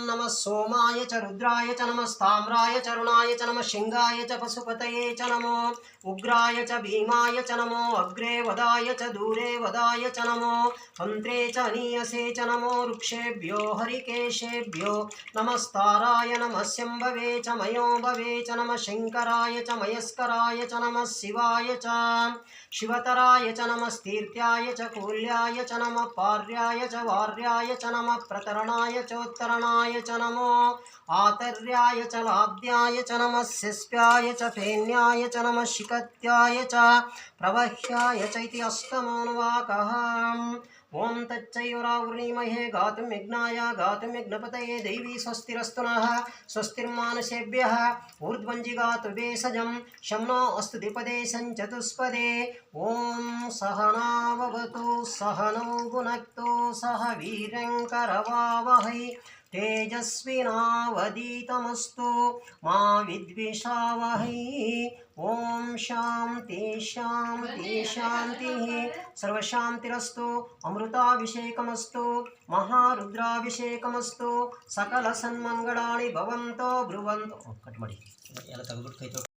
नमः सोमाय च रुद्राय च नमस्ताम्राय च रुणाय च नमः शिंगाय च पशुपतये च नमो उग्राय च भीमाय च नमो अग्रे वदाय च दूरे वदाय च नमो मन्त्रे च अनीयसे च नमो वृक्षेभ्यो हरिकेशेभ्यो नमस्ताराय नमः शम्भवे च मयो भवे च नमः शंकराय च मयस्कराय च नमः शिवाय च शिवतराय च नमः स्तीर्त्याय च कूल्याय च नमः पार्याय च वार्याय च नमः प्रतरणाय चोत्तरणाय च नमो आतर्याय च लाभ्याय च नमः शिष्प्याय च फेन्याय च नमः शिखत्याय च प्रवह्याय च इति अष्टमोऽनुवाकः। ओं तच्चैवरावृणीमहे गातुं यज्ञाय गातुं यज्ञपतये दैवी स्वस्तिरस्तु नः स्वस्तिर्मानुषेभ्यः ऊर्ध्वञ्जिगातु भेषजं शं नो अस्तु द्विपदे सञ्चतुष्पदे। ॐ सहनाववतु सहनौ भुनक्तु सह वीर्यङ्करवावहै तेजस्विनावधीतमस्तु मा विद्विषावहै। ओम शांति शांति शांतिः सर्वशांतिरस्तु अमृताभिषेकमस्तु महारुद्राभिषेकमस्तु सकल सन्मंगलानि भवन्तो ब्रुवन्तु।